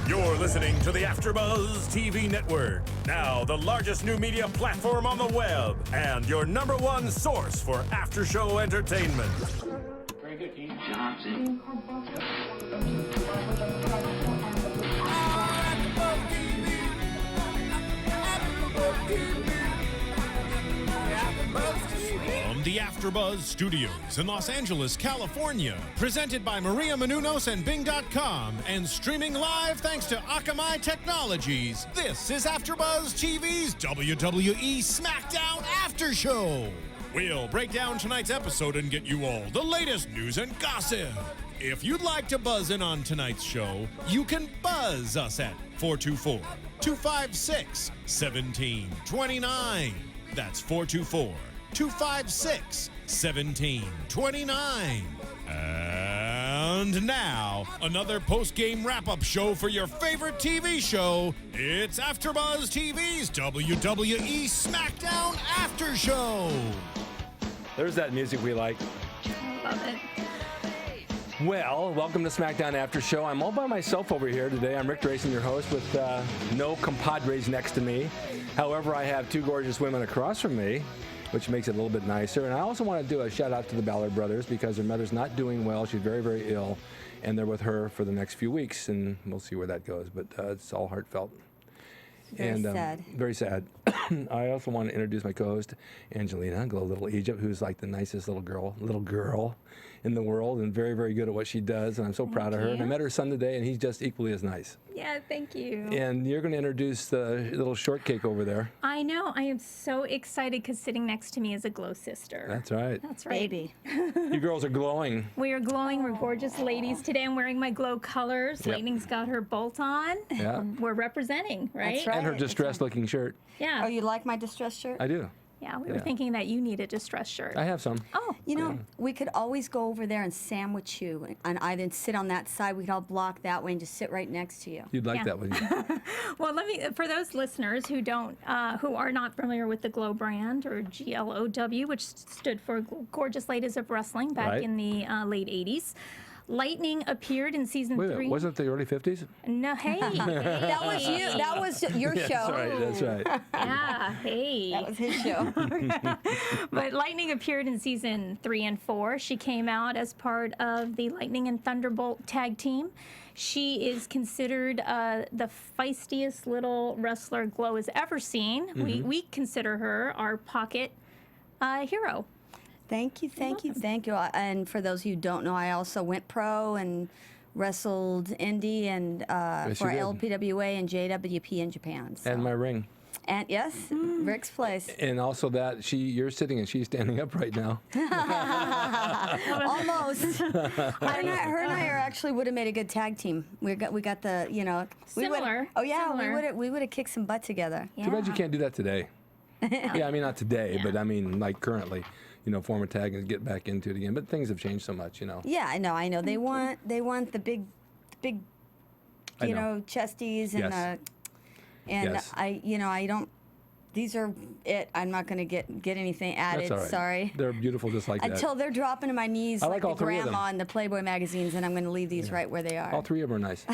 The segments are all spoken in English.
You're listening to the AfterBuzz TV Network, now the largest new media platform on the web, and your number one source for after-show entertainment. Very good, Keith Johnson. From the AfterBuzz Studios in Los Angeles, California, presented by Maria Menounos and Bing.com, and streaming live thanks to Akamai Technologies, this is AfterBuzz TV's WWE SmackDown After Show. We'll break down tonight's episode and get you all the latest news and gossip. If you'd like to buzz in on tonight's show, you can buzz us at 424-256-1729. That's 424-256-1729. And now, another post-game wrap-up show for your favorite TV show. It's AfterBuzz TV's WWE SmackDown After Show. There's that music we like. Love it. Well, welcome to SmackDown After Show. I'm all by myself over here today. I'm Ric Drasin, your host, with no compadres next to me. However, I have two gorgeous women across from me, which makes it a little bit nicer. And I also want to do a shout out to the Ballard brothers because their mother's not doing well. She's very, very ill, and they're with her for the next few weeks, and we'll see where that goes. But it's all heartfelt. Very sad. Very sad. I also want to introduce my co-host, Angelina, Little Egypt, who's like the nicest little girl in the world and very, very good at what she does. And I'm so proud of her. And I met her son today, and he's just equally as nice. Yeah, thank you. And you're going to introduce the little shortcake over there. I know. I am so excited because sitting next to me is a glow sister. That's right. That's right. Baby. You girls are glowing. We are glowing. We're gorgeous ladies today. I'm wearing my glow colors. Yep. Lightning's got her bolt on. Yeah. We're representing, right? That's right. And her distressed-looking shirt. Yeah. Oh, you like my distressed shirt? I do. Yeah, we were Yeah. thinking that you need a distressed shirt. I have some. Oh, You know, we could always go over there and sandwich you and either sit on that side, we could all block that way and just sit right next to you. You'd like Yeah. that, wouldn't you? well, for those listeners who who are not familiar with the Glow brand, or GLOW, which stood for Gorgeous Ladies of Wrestling back Right. in the late 80s. Lightning appeared in season Wait a 3. minute, wasn't it the early 50s? No, hey. That was you. That was your show. That's right. Yeah, hey. That was his show. But Lightning appeared in season 3 and 4. She came out as part of the Lightning and Thunderbolt tag team. She is considered the feistiest little wrestler Glow has ever seen. Mm-hmm. We consider her our pocket hero. Thank you. And for those who don't know, I also went pro and wrestled indie and for you did. LPWA and JWP in Japan. So. And my ring. And yes, Rick's place. And also that you're sitting and she's standing up right now. Almost. her and I are actually would have made a good tag team. We got the Similar. Similar. we would have kicked some butt together. Too bad you can't do that today. Yeah, I mean, not today, but I mean, like currently, form a tag and get back into it again. But things have changed so much, Yeah, I know. They want the big, I know. chesties and Yes. Yes. I don't. These are it. I'm not going to get anything added. That's all right. Sorry. They're beautiful just like that. Until they're dropping to my knees I like like all the three of them. grandma in the Playboy magazines, and I'm going to leave these right where they are. All three of them are nice.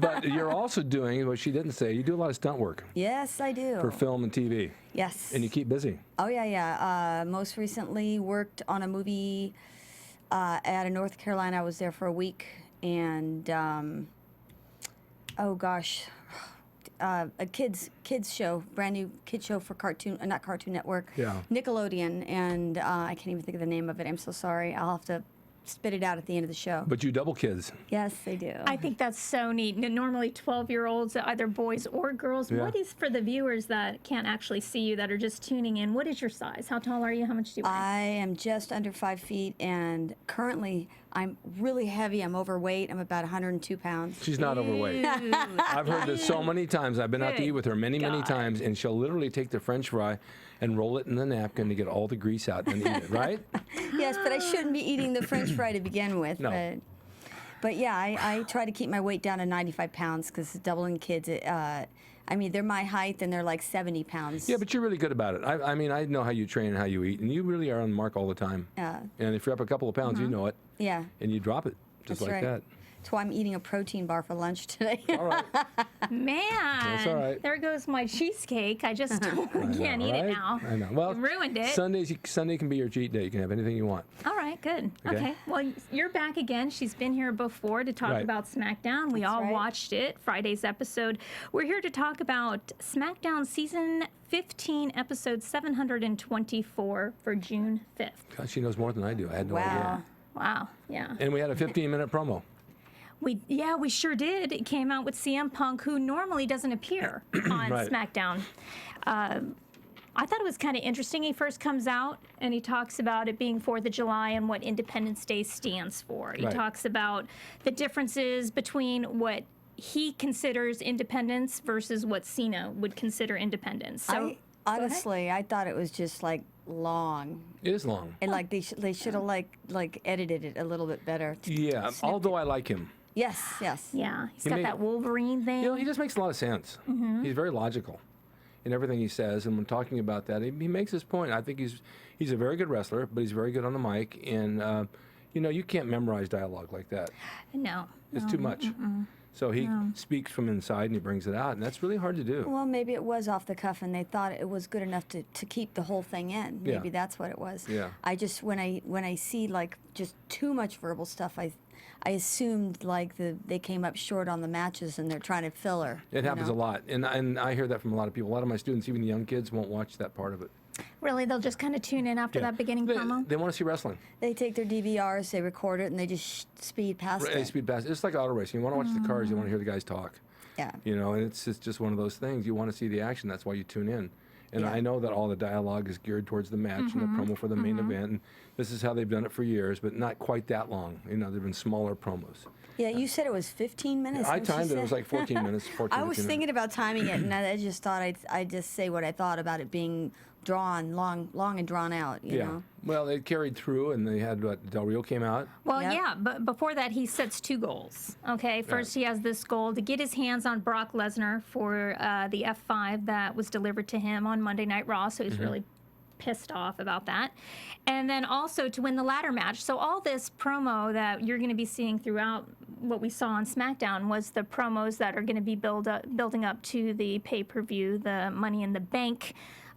But you're also doing what she didn't say. You do a lot of stunt work Yes, I do. for film and TV. Yes. And you keep busy. Oh yeah. Most recently worked on a movie out of North Carolina. I was there for a week, and a kids show, brand new kids show for not Cartoon Network, Yeah. Nickelodeon, and I can't even think of the name of it. I'm so sorry. I'll have to spit it out at the end of the show. But you double kids. Yes, they do. I think that's so neat. Normally 12-year-olds, either boys or girls. Yeah. What is, for the viewers that can't actually see you, that are just tuning in, what is your size? How tall are you? How much do you weigh? I am just under 5 feet, and currently I'm really heavy. I'm overweight. I'm about 102 pounds. She's not overweight. I've heard this so many times. I've been out to Good eat with her many God. times, and she'll literally take the French fry and roll it in the napkin to get all the grease out and eat it, right? Yes, but I shouldn't be eating the French fry to begin with. No. But yeah, I try to keep my weight down to 95 pounds because doubling kids, I mean, they're my height and they're like 70 pounds. Yeah, but you're really good about it. I mean, I know how you train and how you eat, and you really are on the mark all the time. And if you're up a couple of pounds, you know it, Yeah. and you drop it just That's like right. that. That's why I'm eating a protein bar for lunch today. All right. Man, That's all right. there goes my cheesecake. I just can't eat it Right? now. I know. Well, You ruined it. Sunday can be your cheat day. You can have anything you want. All right, good. Okay. Okay. Well, you're back again. She's been here before to talk Right. about SmackDown. We all right. watched it, Friday's episode. We're here to talk about SmackDown Season 15, Episode 724 for June 5th. God, she knows more than I do. I had no idea. Wow. Wow. Yeah. And we had a 15-minute promo. We sure did. It came out with CM Punk, who normally doesn't appear on Right. SmackDown. I thought it was kind of interesting. He first comes out and he talks about it being 4th of July and what Independence Day stands for. He Right. talks about the differences between what he considers independence versus what Cena would consider independence. So, Honestly, I thought it was just like long, It is long. and like they should have like edited it a little bit better. Yeah, although I like him. Yes, yes. yeah, he's He got made- that Wolverine thing. You know, he just makes a lot of sense. He's very logical in everything he says, and when talking about that, he makes his point. I think he's a very good wrestler, but he's very good on the mic, and you can't memorize dialogue like that. No. It's too much. So he speaks from inside and he brings it out, and that's really hard to do. Well, maybe it was off the cuff, and they thought it was good enough to keep the whole thing in. Yeah. Maybe that's what it was. Yeah. I just when I see like just too much verbal stuff, I assumed like they came up short on the matches and they're trying to fill her. It happens a lot, and I hear that from a lot of people. A lot of my students, even the young kids, won't watch that part of it. Really, they'll just kind of tune in after that beginning promo? They want to see wrestling. They take their DVRs, they record it, and they just speed past it. Speed pass. It's like auto racing. You want to watch the cars. You want to hear the guys talk. Yeah. And it's just one of those things. You want to see the action. That's why you tune in. And I know that all the dialogue is geared towards the match and the promo for the main event. And this is how they've done it for years, but not quite that long. There've been smaller promos. Yeah, you said it was 15 minutes. I didn't you timed it. It say? was like 14 minutes. 14, I was 15 thinking minutes. about timing it, and I just thought I'd just say what I thought about it being long and drawn out. You know. Well, it carried through, and they had Del Rio came out. Well, Yep. yeah, but before that, he sets 2 goals. Okay, first he has this goal to get his hands on Brock Lesnar for the F5 that was delivered to him on Monday Night Raw, so he's really pissed off about that. And then also to win the ladder match. So all this promo that you're going to be seeing throughout what we saw on SmackDown was the promos that are going to be building up to the pay-per-view, the Money in the Bank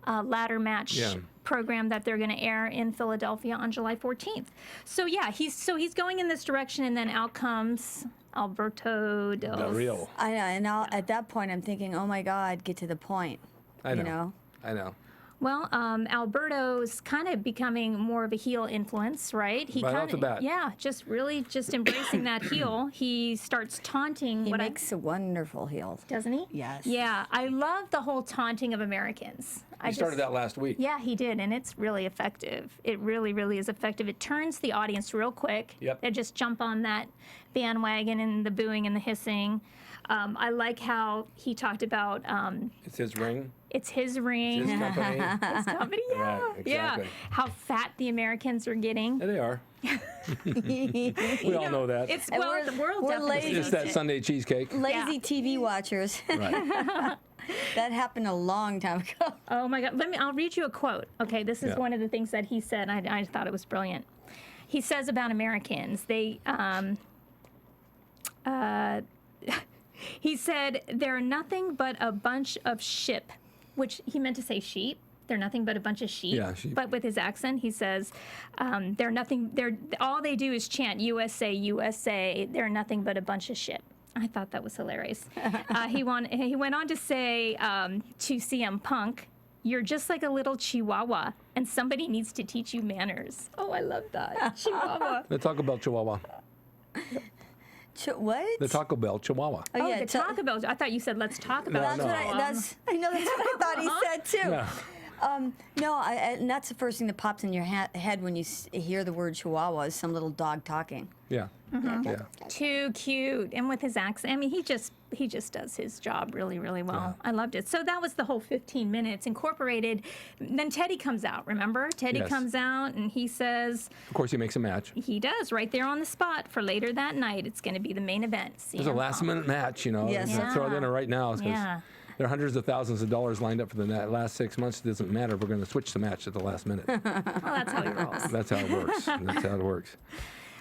ladder match program that they're going to air in Philadelphia on July 14th. So yeah, he's going in this direction, and then out comes Alberto Del Rio. I know, and at that point I'm thinking, oh my God, get to the point. I know. You know. I know. Well, Alberto's kind of becoming more of a heel influence, right? He Right off kinda, the bat. Yeah, just really just embracing that heel. He starts taunting. He makes a wonderful heel. Doesn't he? Yes. Yeah, I love the whole taunting of Americans. He started that last week. Yeah, he did, and it's really effective. It really, really is effective. It turns the audience real quick. Yep. They just jump on that bandwagon and the booing and the hissing. I like how he talked about It's his ring. it's his ring. It's his company. His company, yeah, Right, exactly. yeah. How fat the Americans are getting. Yeah, they are. We all know that. It's And well, we're- the world we're definitely lazy. It's knows that it. Sunday cheesecake. Lazy Yeah. TV watchers. Right. That happened a long time ago. Oh my God! I'll read you a quote. Okay, this is Yeah. one of the things that he said. I thought it was brilliant. He says about Americans, he said they're nothing but a bunch of sheep, which he meant to say sheep. They're nothing but a bunch of sheep. Yeah, sheep. But with his accent, he says they're nothing. All they do is chant USA, USA. They're nothing but a bunch of shit. I thought that was hilarious. He went on to say to CM Punk, "You're just like a little chihuahua, and somebody needs to teach you manners." Oh, I love that. Chihuahua. The Taco Bell Chihuahua. What? The Taco Bell Chihuahua. Oh, yeah, the Taco Bell. I thought you said, "Let's talk about That's no. what I know. That's what I thought he said too. No. No, and that's the first thing that pops in your head when you hear the word Chihuahua is some little dog talking. Yeah. Yeah. Too cute. And with his accent, I mean, he just does his job really, really well. I loved it. So that was the whole 15 minutes incorporated. Then Teddy comes out, remember? Teddy Yes. comes out and he says, Of course, he makes a match. he does, right there on the spot for later that night. It's going to be the main event. It was a last-minute match, Yes. Let's throw it in there right now because Yeah. there are hundreds of thousands of dollars lined up for the last 6 months. It doesn't matter. We're going to switch the match at the last minute. Well, that's how he rolls. That's how it works. That's how it works.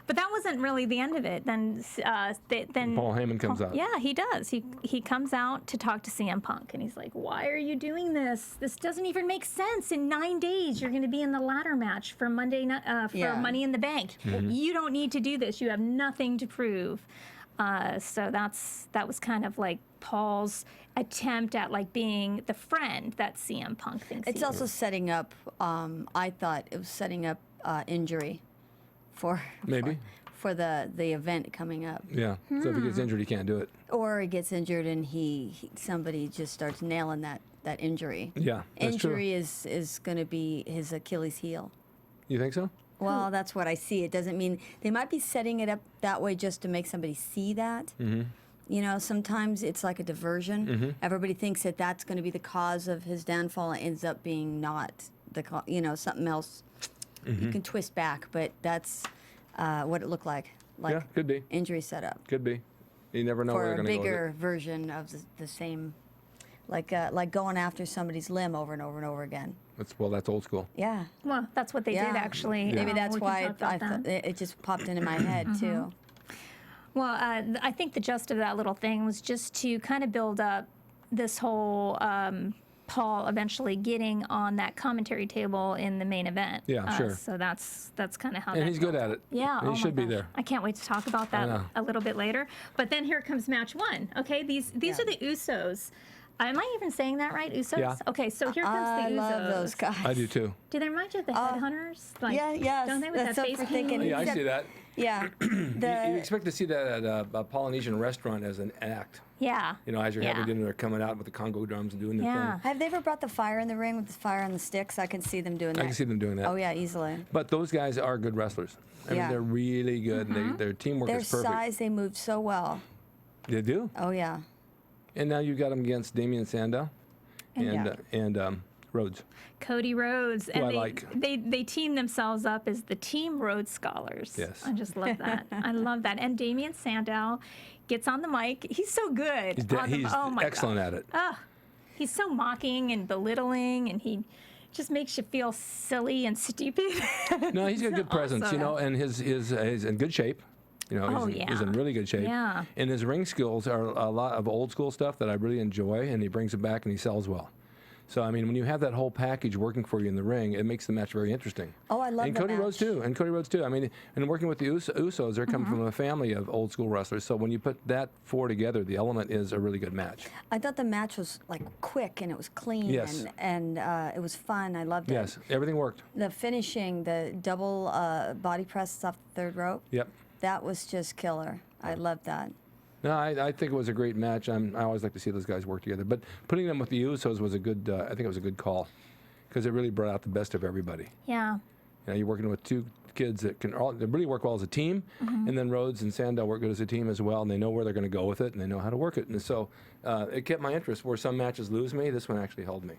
But that wasn't really the end of it. Then Paul Heyman comes out. Yeah, he does. He comes out to talk to CM Punk, and he's like, "Why are you doing this? This doesn't even make sense. In 9 days, you're going to be in the ladder match for Money in the Bank. You don't need to do this. You have nothing to prove." So that was kind of like Paul's attempt at like being the friend that CM Punk thinks. It's also setting up. I thought it was setting up injury for the event coming up. Yeah. So if he gets injured, he can't do it. Or he gets injured and somebody just starts nailing that injury. Yeah, that's injury is going to be his Achilles heel. You think so? Well, that's what I see. It doesn't mean they might be setting it up that way just to make somebody see that. You know, sometimes it's like a diversion. Everybody thinks that that's going to be the cause of his downfall. It ends up being not something else. You can twist back, but that's what it looked like. Yeah, could be. Injury setup. Could be. You never know where they're For a going to go with bigger it. version of the same, like going after somebody's limb over and over and over again. That's old school. Yeah. Well, that's what they did actually. Maybe that's We can why talk about that. it just popped into my head too. Well, I think the gist of that little thing was just to kind of build up this whole Paul eventually getting on that commentary table in the main event. Yeah, sure. So that's kind of how. And that he's good built at up. it. Yeah, And he should be there. I can't wait to talk about that know. a little bit later. But then here comes match one. Okay, these are the Usos. Am I even saying that right? Usos? Yeah. Okay, so here comes the Usos. I love those guys. I do too. Do they remind you of the Headhunters? Like, yes. Don't they with That's that what face we're paint? thinking. Yeah, I see that. Yeah. You expect to see that at a Polynesian restaurant as an act. Yeah. You know, as you're having Yeah. dinner, they're coming out with the Congo drums and doing their Yeah. thing. Have they ever brought the fire in the ring with the fire on the sticks? I can see them doing that. I can see them doing that. Oh yeah, easily. But those guys are good wrestlers. I mean, Yeah. they're really good. And their teamwork Their is perfect. size, they move so well. They do. Oh yeah. And now you got them against Damian Sandow and Rhodes. Cody Rhodes, and I they, like. they team themselves up as the Team Rhodes Scholars. Yes. I just love that. I love that. And Damian Sandow gets on the mic. He's so good. He's oh my excellent God. at it. Oh, he's so mocking and belittling, and he just makes you feel silly and stupid. No, he's got good presence, awesome. you know, and he's in good shape. You know, he's in really good shape. Yeah. And his ring skills are a lot of old school stuff that I really enjoy, and he brings it back and he sells well. So, I mean, when you have that whole package working for you in the ring, it makes the match very interesting. Oh, I love and the Cody match. Rhodes too. I mean, and working with the Usos, they're coming from a family of old school wrestlers. So when you put that four together, the element is a really good match. I thought the match was like quick and it was clean. Yes. And it was fun. I loved it. Yes, everything worked. The finishing, the double body press off the third rope. Yep. That was just killer. I loved that. No, I think it was a great match. I always like to see those guys work together. But putting them with the Usos was a good. I think it was a good call, because it really brought out the best of everybody. Yeah. You know, you're working with two kids that they really work well as a team, and then Rhodes and Sandow work good as a team as well, and they know where they're going to go with it, and they know how to work it. And so it kept my interest. Where some matches lose me, this one actually held me.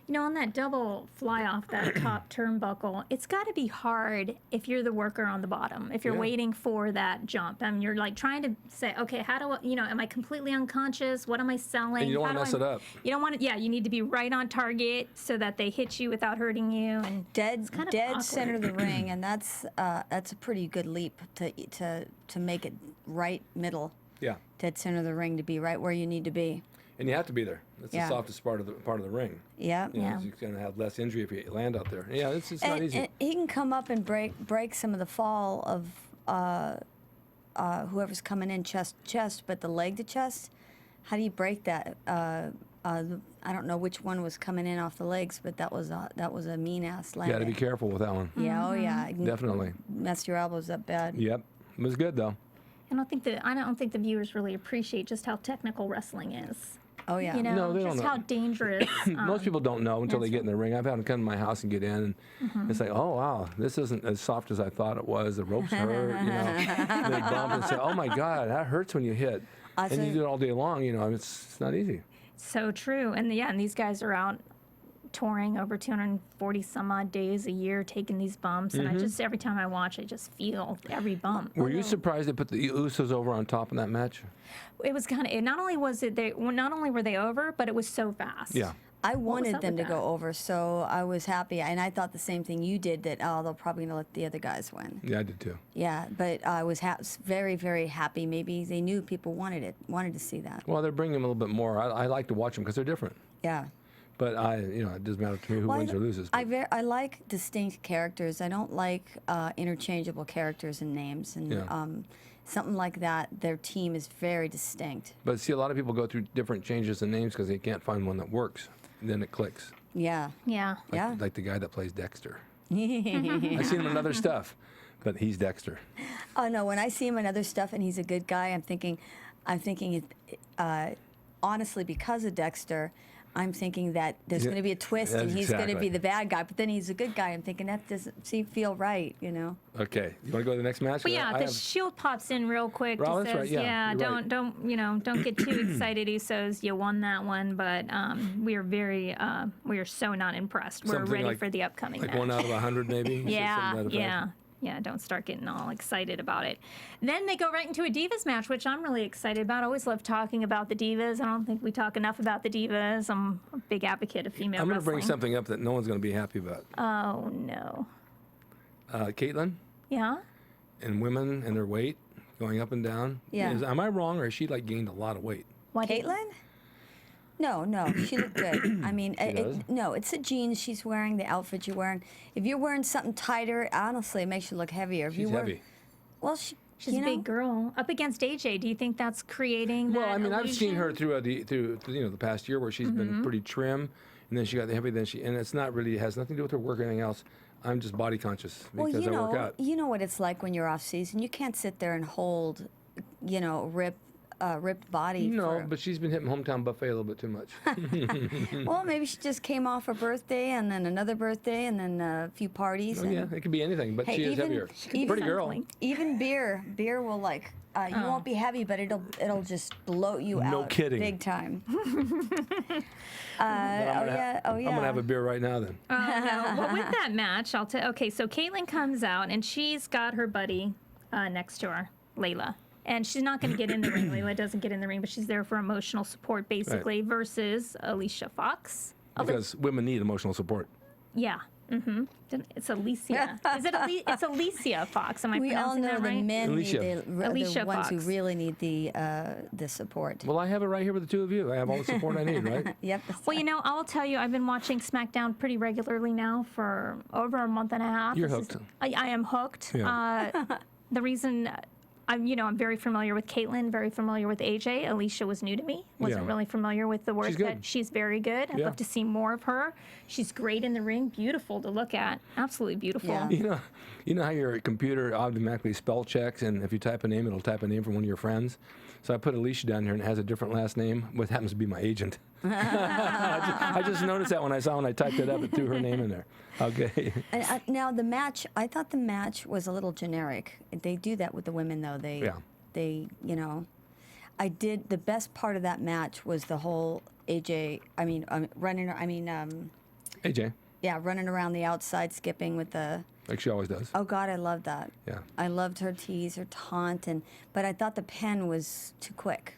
You know, on that double fly off that top turnbuckle, it's got to be hard if you're the worker on the bottom, if you're waiting for that jump. And you're like trying to say, okay, how do I, am I completely unconscious? What am I selling? And you don't How want to do mess I- it up. You don't want to, you need to be right on target so that they hit you without hurting you. And Dead kind of dead awkward. center of the ring, and that's a pretty good leap to make it right middle. Yeah. Dead center of the ring, to be right where you need to be. And you have to be there. That's Yeah. the softest part of the ring. Yeah. You know, Yeah. You're going to have less injury if you land out there. Yeah, it's not easy. And he can come up and break some of the fall of whoever's coming in chest, but the leg to chest, how do you break that? I don't know which one was coming in off the legs, but that was a mean ass You landing. got to be careful with that one. Yeah, oh yeah, it can Definitely. mess your elbows up bad. Yep. It was good though. I don't think the viewers really appreciate just how technical wrestling is. Oh yeah. You know, No, they don't just know. how dangerous. Most people don't know until they that's get in the ring. I've had them come to my house and get in, and it's like, oh wow, this isn't as soft as I thought it was. The ropes hurt, you know. And they bump and say, oh my God, that hurts when you hit. And you do it all day long, you know. It's not easy. So true. And these guys are out touring over 240 some odd days a year, taking these bumps. And I just, every time I watch, I just feel every bump. Were you surprised they put the Usos over on top in that match? It was kind of, not only were they over, but it was so fast. Yeah. I was wanted up them with to go that? over, so I was happy. And I thought the same thing you did, that, oh, they're probably going to let the other guys win. Yeah, I did too. Yeah, but I was very, very happy. Maybe they knew people wanted to see that. Well, they're bringing them a little bit more. I like to watch them because they're different. Yeah. But it doesn't matter to me who Well, wins or loses. I like distinct characters. I don't like interchangeable characters and names. And Yeah. something like that, their team is very distinct. But see, a lot of people go through different changes in names because they can't find one that works. And then it clicks. Yeah. Yeah. Yeah. Like the guy that plays Dexter. I've seen him in other stuff, but he's Dexter. Oh no! When I see him in other stuff and he's a good guy, I'm thinking, honestly, because of Dexter, I'm thinking that there's Yeah, going to be a twist and that's he's going to exactly. be the bad guy. But then he's a good guy. I'm thinking that doesn't feel right, you know. Okay. You want to go to the next match? But yeah, I the have- Shield pops in real quick. Oh, Just that's says, right, yeah, you're right. don't get too excited, Usos. You won that one, but we are so not impressed. We're Something ready like- for the upcoming like match. 1 out of 100 maybe? You said something to Yeah, that effect? yeah. Don't start getting all excited about it. Then they go right into a Divas match, which I'm really excited about. I always love talking about the Divas. I don't think we talk enough about the Divas. I'm a big advocate of female I'm going to wrestling. bring something up that no one's going to be happy about. Oh, no. Caitlyn Yeah? and women and their weight going up and down. Yeah. Am I wrong, or has she gained a lot of weight? Why did- Caitlyn? No, she looked good. I mean, does? no, it's the jeans she's wearing, the outfit you're wearing. If you're wearing something tighter, honestly, it makes you look heavier. If She's you wear, heavy. Well, She's you a know, big girl. Up against AJ, do you think that's creating that Well, I mean, I've seen her illusion? through the past year where she's been pretty trim, and then she got the heavy. And it's not really, it has nothing to do with her work or anything else. I'm just body conscious because I work out. you know what it's like when you're off season. You can't sit there and hold, ripped body. No, but she's been hitting hometown buffet a little bit too much. Well, maybe she just came off her birthday and then another birthday and then a few parties. Oh, and yeah, it could be anything, but Hey, she is even- heavier. even- Pretty girl. Something. Even beer will you won't be heavy, but it'll just bloat you out. No kidding. Big time. I'm gonna have a beer right now then. No, but with that match, I'll tell. Okay, so Caitlyn comes out and she's got her buddy next to her, Layla. And she's not going to get in the ring. Layla doesn't get in the ring, but she's there for emotional support, basically, versus Alicia Fox. Because women need emotional support. Yeah. Mm-hmm. It's Alicia. It's Alicia Fox. Am I We all pronouncing know that the right? men Alicia. need the Alicia ones who Fox. really need the support. Well, I have it right here with the two of you. I have all the support I need, right? Yep. that's Well, I'll tell you, I've been watching SmackDown pretty regularly now for over a month and a half. You're This is- hooked. I am hooked. Yeah. The reason I'm very familiar with Caitlyn, very familiar with AJ. Alicia was new to me. Wasn't Yeah. really familiar with the work She's good. that she's very good. I'd Yeah. love to see more of her. She's great in the ring, beautiful to look at, absolutely beautiful. Yeah. You know how your computer automatically spell checks, and if you type a name, it'll type a name from one of your friends. So I put Alicia down here, and it has a different last name, what happens to be my agent. I just noticed that when I typed it up, it threw her name in there. Okay. And, now the match, I thought the match was a little generic. They do that with the women, though. Yeah. The best part of that match was the whole AJ. Running around the outside, skipping with the. Like she always does. Oh God, I loved that. Yeah. I loved her tease, her taunt, but I thought the pen was too quick.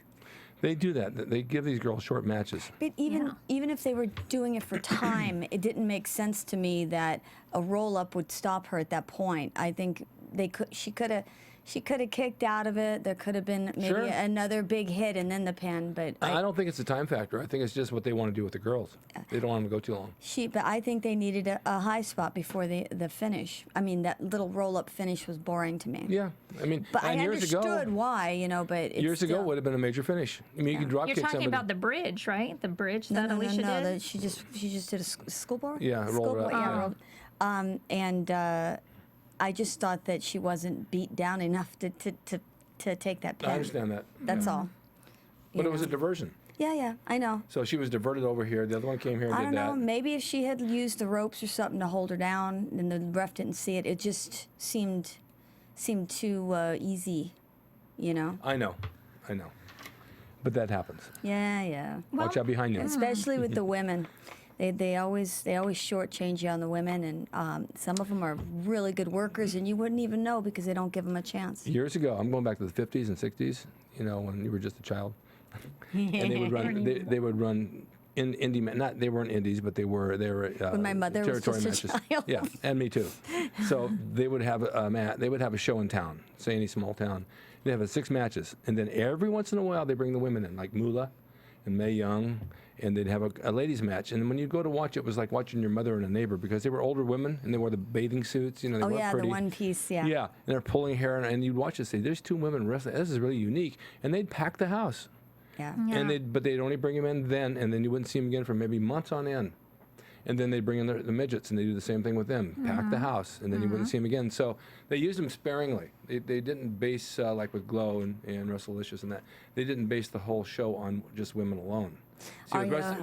They do that. They give these girls short matches. But even if they were doing it for time, it didn't make sense to me that a roll up would stop her at that point. I think she could have kicked out of it. There could have been maybe Sure. another big hit and then the pin. But I don't think it's a time factor. I think it's just what they want to do with the girls. They don't want them to go too long. But I think they needed a high spot before the finish. I mean, that little roll up finish was boring to me. Yeah. I mean, But I and years understood ago, why, but it's years ago still- would have been a major finish. I mean, you can drop You're kick talking somebody. about the bridge, right? The bridge that No, Alicia did? that she just did a schoolboy. Yeah, rolled schoolboy, up. yeah, rolled. I just thought that she wasn't beat down enough to take that pin. I understand that. That's all. But it was a diversion. Yeah, I know. So she was diverted over here. The other one came here and I did don't know. that. Maybe if she had used the ropes or something to hold her down, and the ref didn't see it, it just seemed too easy. I know. But that happens. Yeah. Watch out behind you. Especially with the women. They always shortchange you on the women, and some of them are really good workers, and you wouldn't even know because they don't give them a chance. Years ago, I'm going back to the 50s and 60s, when you were just a child. And they would run they weren't indies, but they were When my mother was territory just a matches. child. Yeah, and me too. So they would have a show in town, say any small town. They have 6 matches, and then every once in a while they bring the women in, like Moolah and Mae Young, and they'd have a ladies match. And when you go to watch it, was like watching your mother and a neighbor, because they were older women and they wore the bathing suits. They Oh were yeah, pretty. the one piece. Yeah. Yeah, and they're pulling hair, and you'd watch it, say, "There's 2 women wrestling. This is really unique," and they'd pack the house. Yeah. And but they'd only bring them in then, and then you wouldn't see them again for maybe months on end. And then they'd bring in the midgets, and they do the same thing with them, pack the house, and then you wouldn't see them again. So they used them sparingly. They didn't base, like with Glow and WrestleLicious and that, they didn't base the whole show on just women alone. See,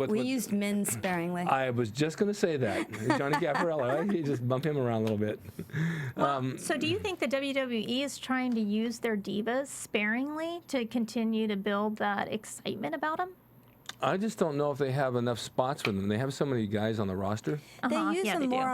We used men sparingly. I was just going to say that. Johnny Caparella, you just bump him around a little bit. So do you think the WWE is trying to use their divas sparingly to continue to build that excitement about them? I just don't know if they have enough spots for them. They have so many guys on the roster. They use Yeah, them they more do.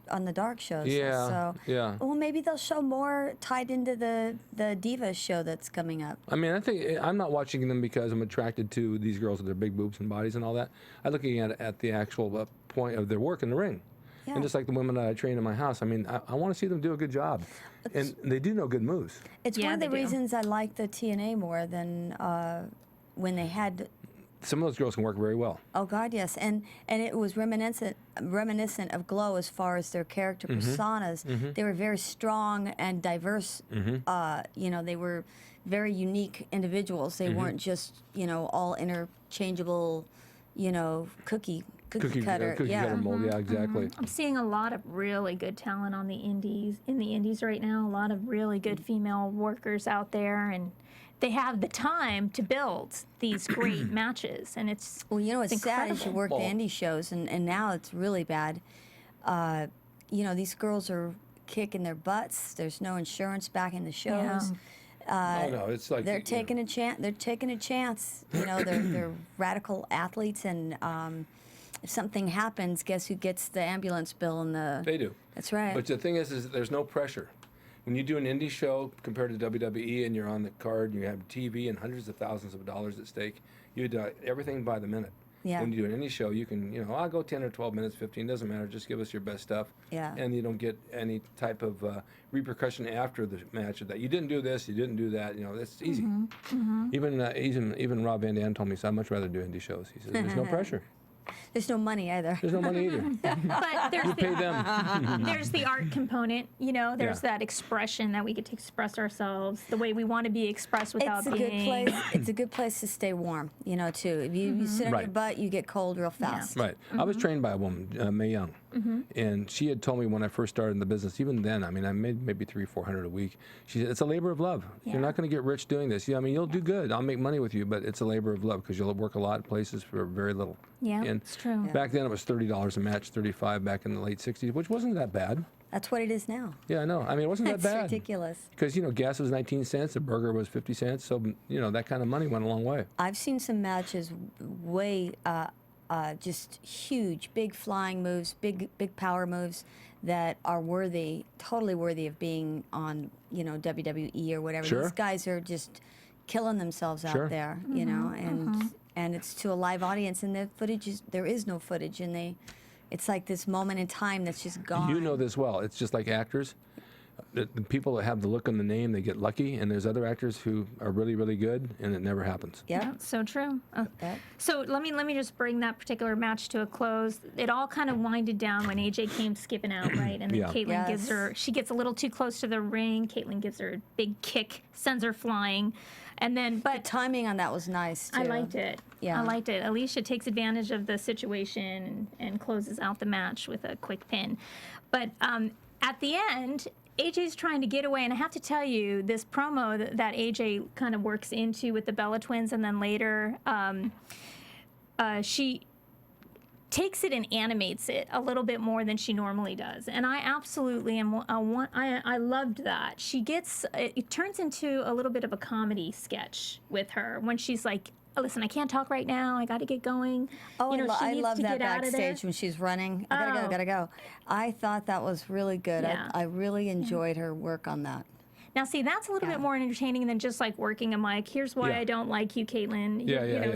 on the dark shows. Yeah, So, yeah. Well, maybe they'll show more tied into the Divas show that's coming up. I mean, I think I'm not watching them because I'm attracted to these girls with their big boobs and bodies and all that. I'm looking at the actual point of their work in the ring. Yeah. And just like the women that I train in my house, I mean, I want to see them do a good job. And they do know good moves. It's Yeah, one of the they do. reasons I like the TNA more than when they had. Some of those girls can work very well. Oh God, yes, and it was reminiscent of Glow as far as their character personas. They were very strong and diverse. They were very unique individuals. They weren't just all interchangeable, cookie cutter. Cutter mold, yeah, exactly. I'm seeing a lot of really good talent on the indies right now. A lot of really good female workers out there, and they have the time to build these great matches, and it's Well, it's sad as you incredible. work the Well- indie shows, and now it's really bad. These girls are kicking their butts. There's no insurance back in the shows. Oh, no, it's like... They're taking a chance. They're taking a chance. They're radical athletes, and if something happens, guess who gets the ambulance bill and the? They do. That's right. But the thing is that there's no pressure. When you do an indie show compared to WWE and you're on the card, you have TV and hundreds of thousands of dollars at stake, you do everything by the minute. Yeah. When you do an indie show, you can, I'll go 10 or 12 minutes, 15, doesn't matter, just give us your best stuff. Yeah. And you don't get any type of repercussion after the match of that. You didn't do this, you didn't do that, that's easy. Even Rob Van Dam told me, so I'd much rather do indie shows. He says, there's no pressure. There's no money either. There's no money either. But there's Pay them. there's the art component. There's Yeah. that expression that we get to express ourselves the way we want to be expressed without It's a being. good place. It's a good place to stay warm, too. If you sit on your Right. butt, you get cold real fast. Right. I was trained by a woman, Mae Young, and she had told me when I first started in the business, even then, I mean, I made maybe $300-400 a week. She said, it's a labor of love. Yeah. You're not going to get rich doing this. You'll do good. I'll make money with you, but it's a labor of love because you'll work a lot of places for very little. Yeah, And it's true. back then it was $30 a match, $35 back in the late 60s, which wasn't that bad. That's what it is now. Yeah, I know. I mean, it wasn't that That's bad. ridiculous. Because, gas was 19 cents, a burger was 50 cents, so, that kind of money went a long way. I've seen some matches way just huge, big flying moves, big power moves that are totally worthy of being on, WWE or whatever. Sure. These guys are just killing themselves Sure. out there, and it's to a live audience, and there is no footage, and it's like this moment in time that's just gone. You know this well. It's just like actors. The people that have the look on the name, they get lucky, and there's other actors who are really, really good, and it never happens. Yeah. So true. Yep. So let me just bring that particular match to a close. It all kind of winded down when AJ came skipping out, right? And then Yeah. Caitlyn she gets a little too close to the ring. Caitlyn gives her a big kick, sends her flying, and then The timing on that was nice too. I liked it. Yeah. I liked it. Alicia takes advantage of the situation and closes out the match with a quick pin. But at the end, AJ's trying to get away, and I have to tell you, this promo that AJ kind of works into with the Bella Twins, and then later she takes it and animates it a little bit more than she normally does, and I absolutely am. I loved that. She gets it turns into a little bit of a comedy sketch with her when she's like, listen, I can't talk right now. I got to get going. Oh, she I needs love to that get out of there. backstage when she's running. I gotta go, gotta go. I thought that was really good. Yeah. I really enjoyed her work on that. Now, see, that's a little bit more entertaining than just like working a mic. Here's why I don't like you, Caitlin.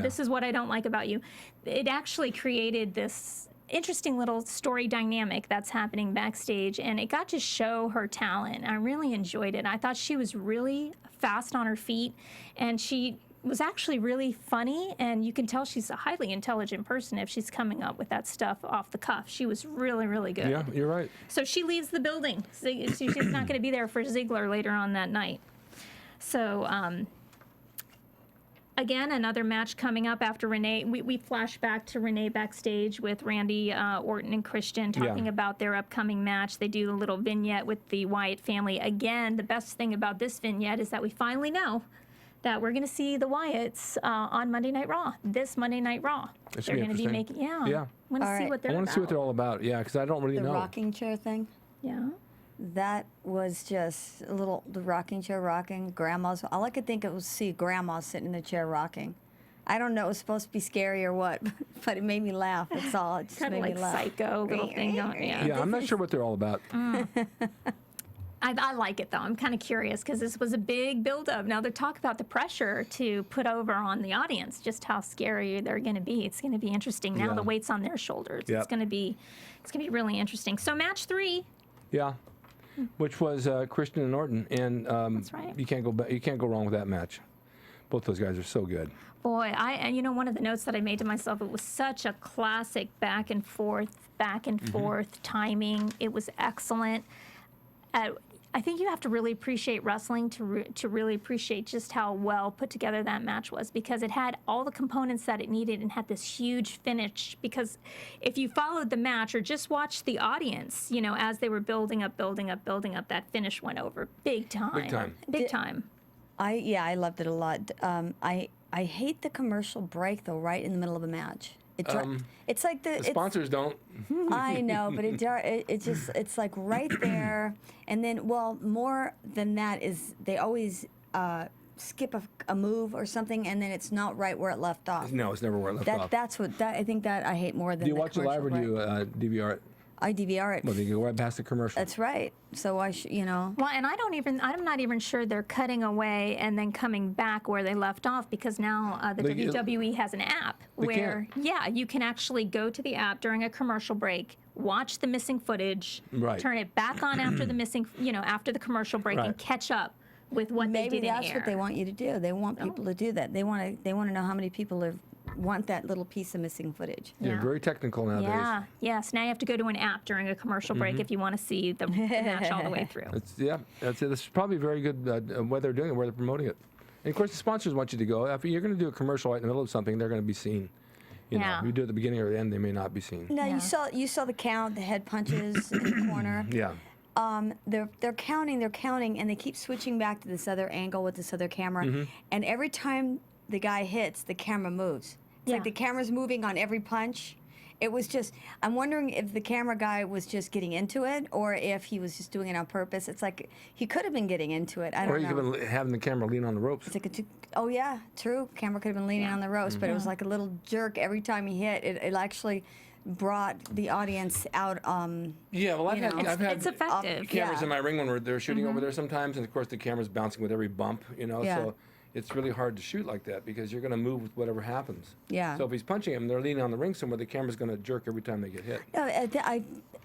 This is what I don't like about you. It actually created this interesting little story dynamic that's happening backstage, and it got to show her talent. I really enjoyed it. I thought she was really fast on her feet, and she was actually really funny, and you can tell she's a highly intelligent person if she's coming up with that stuff off the cuff. She was really, really good. Yeah, you're right. So she leaves the building. She's not going to be there for Ziggler later on that night. So, again, another match coming up after Renee. We flash back to Renee backstage with Randy Orton and Christian talking about their upcoming match. They do a little vignette with the Wyatt family. Again, the best thing about this vignette is that we finally know that we're going to see the Wyatts on Monday Night Raw. This Monday Night Raw. It's They're going to be interesting. making, Yeah. I want to see what they're I about. want to see what they're all about. Yeah, because I don't really The know. rocking chair thing. Yeah. That was just a little, the rocking chair rocking, grandma's. All I could think of was see grandma sitting in the chair rocking. I don't know, it was supposed to be scary or what, but it made me laugh. That's all. It just Kind of made like me laugh. Psycho little thing going. Yeah, I'm not sure what they're all about. I like it, though. I'm kind of curious because this was a big build-up. Now, they talk about the pressure to put over on the audience, just how scary they're going to be. It's going to be interesting. Now the weight's on their shoulders. Yep. It's going to be really interesting. So, match 3. Yeah, which was Christian and Orton, and That's right. you can't go wrong with that match. Both those guys are so good. Boy, and one of the notes that I made to myself, it was such a classic back and forth timing. It was excellent. I think you have to really appreciate wrestling to really appreciate just how well put together that match was, because it had all the components that it needed and had this huge finish. Because if you followed the match or just watched the audience, as they were building up, that finish went over big time. Big time. I loved it a lot. I hate the commercial break though, right in the middle of a match. It's like The sponsors don't. I know, but it's like right there, and then more than that is they always skip a move or something, and then it's not right where it left off. No, it's never where it left off. That's what I think that I hate more than. Do you the watch it live or do commercial you DVR it? I DVR it. Well, you go right past the commercial. That's right. So Well, and I'm not even sure they're cutting away and then coming back where they left off, because now the WWE has an app where, you can actually go to the app during a commercial break, watch the missing footage, turn it back on after the after the commercial break, and catch up with what they did in Maybe that's air. what they want you to do. They want people to do that. They want to know how many people want that little piece of missing footage. They're very technical nowadays. Yeah, yes. Now you have to go to an app during a commercial break if you want to see the match all the way through. That's it. This is probably very good way they're doing it, where they're promoting it. And of course, the sponsors want you to go. If you're going to do a commercial right in the middle of something, they're going to be seen. If you do it at the beginning or the end, they may not be seen. Now you saw the count, the head punches in the corner. Yeah. They're counting, and they keep switching back to this other angle with this other camera. And every time the guy hits, the camera moves. It's like the camera's moving on every punch. It was just, I'm wondering if the camera guy was just getting into it or if he was just doing it on purpose. It's like he could have been getting into it. I don't know. Or you could have been having the camera lean on the ropes. It's like oh yeah, true. Camera could have been leaning on the ropes, but it was like a little jerk every time he hit. It actually brought the audience out. Yeah, well, I've had it's effective. cameras in my ring when they're shooting over there sometimes, and of course the camera's bouncing with every bump, so it's really hard to shoot like that because you're going to move with whatever happens. Yeah. So if he's punching him, they're leaning on the ring somewhere, the camera's going to jerk every time they get hit. No,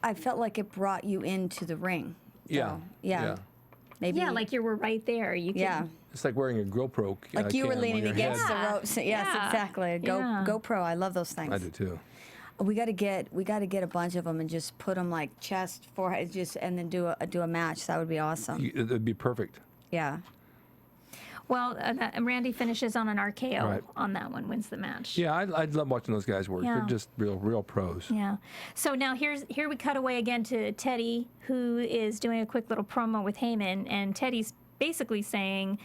I felt like it brought you into the ring. Yeah. Yeah. Maybe. Yeah, like you were right there. You can, It's like wearing a GoPro. Like you were cam on leaning your against head. the ropes. Yes, exactly. GoPro. I love those things. I do too. We got to get a bunch of them and just put them like chest, forehead, and then do a match. That would be awesome. It'd be perfect. Yeah. Well, Randy finishes on an RKO on that one, wins the match. Yeah, I'd love watching those guys work. Yeah. They're just real pros. Yeah. So now here we cut away again to Teddy, who is doing a quick little promo with Heyman, and Teddy's basically saying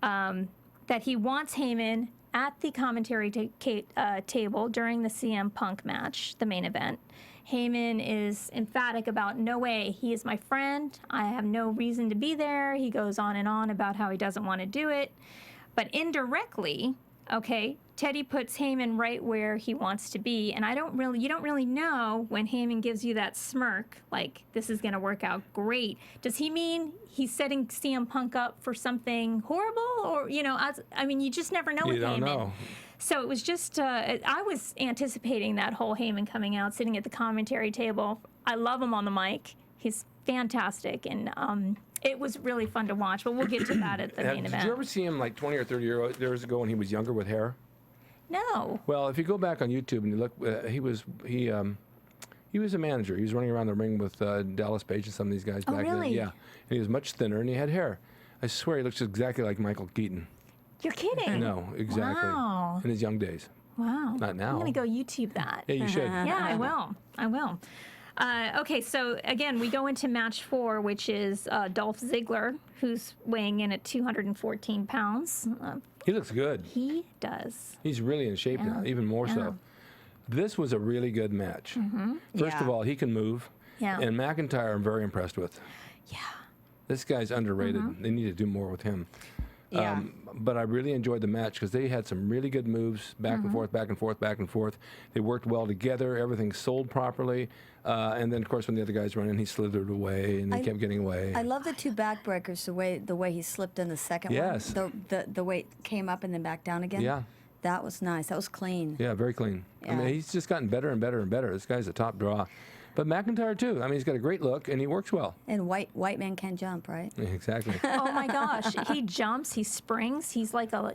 that he wants Heyman at the commentary table during the CM Punk match, the main event. Heyman is emphatic about, no way, he is my friend. I have no reason to be there. He goes on and on about how he doesn't want to do it. But indirectly, Okay, Teddy puts Heyman right where he wants to be, and you don't really know when Heyman gives you that smirk, like this is gonna work out great. Does he mean he's setting CM Punk up for something horrible, or I mean, you just never know with You don't Heyman. know. So it was just I was anticipating that whole Heyman coming out, sitting at the commentary table. I love him on the mic. He's fantastic, and it was really fun to watch. But we'll get to that at the main event. Did you ever see him like 20 or 30 years ago when he was younger with hair? No. Well, if you go back on YouTube and you look, he was a manager. He was running around the ring with Dallas Page and some of these guys back then. really? Yeah, and he was much thinner and he had hair. I swear he looks exactly like Michael Keaton. You're kidding. No, exactly. Wow. In his young days. Wow. Not now. I'm going to go YouTube that. Yeah, you should. Yeah, I will. I will. Okay, so again, we go into match 4, which is Dolph Ziggler, who's weighing in at 214 pounds. He looks good. He does. He's really in shape now, even more so. This was a really good match. First of Yeah. all, he can move. Yeah. And McIntyre, I'm very impressed with. Yeah. This guy's underrated. They need to do more with him. Yeah. But I really enjoyed the match because they had some really good moves, back and forth, back and forth, back and forth. They worked well together. Everything sold properly. And then, of course, when the other guys run in, he slithered away, and he kept getting away. I love the 2 backbreakers, the way he slipped in the second Yes. one. The way it came up and then back down again. Yeah. That was nice. That was clean. Yeah, very clean. I mean, Yeah. he's just gotten better and better and better. This guy's a top draw. But McIntyre, too. I mean, he's got a great look, and he works well. And white man can jump, right? Exactly. Oh my gosh, he jumps, he springs, he's like a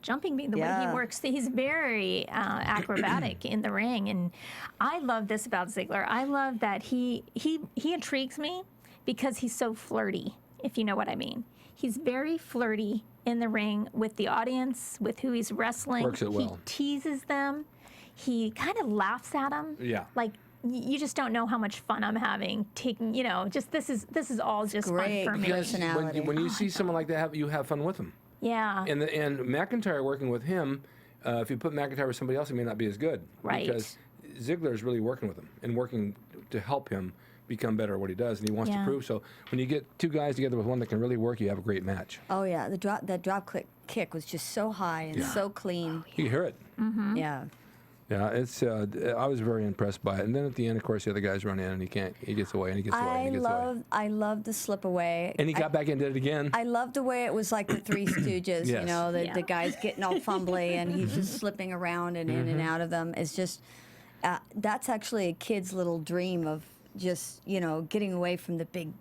jumping being the way Yeah. he works. He's very acrobatic in the ring, and I love this about Ziggler. I love that he intrigues me because he's so flirty, if you know what I mean. He's very flirty in the ring with the audience, with who he's wrestling. Works it well. He teases them. He kind of laughs at them. Yeah. Like you just don't know how much fun I'm having taking, just this is all just great. fun for me. Because Personality. when you see someone like that, you have fun with them. Yeah. And McIntyre working with him, if you put McIntyre with somebody else, he may not be as good. Right. Because Ziggler is really working with him and working to help him become better at what he does, and he wants to prove. So when you get 2 guys together with one that can really work, you have a great match. Oh yeah, that drop kick was just so high and so clean. You hear it. Yeah. Yeah, it's. I was very impressed by it. And then at the end, of course, the other guys run in, and he can't. He gets away, and he gets away, and he gets away. I love the slip away. And he got back and did it again. I love the way it was like the Three Stooges, Yes. the guys getting all fumbly and he's just slipping around and in and out of them. It's just, that's actually a kid's little dream of just, getting away from the big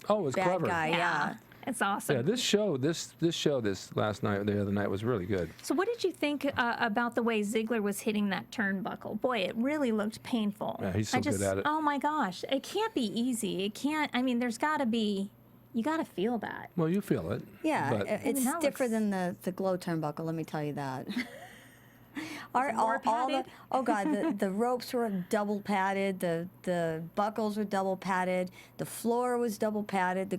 Oh, it was bad clever. guy. Yeah. It's awesome. Yeah, this show, this last night, the other night was really good. So what did you think about the way Ziggler was hitting that turnbuckle? Boy, it really looked painful. Yeah, he's so good at it. Oh my gosh, it can't be easy. It can't. I mean, there's got to be. You got to feel that. Well, you feel it. Yeah, But it's that stiffer looks- than the glow turnbuckle, let me tell you that. more padded? The ropes were double padded, the buckles were double padded, the floor was double padded. The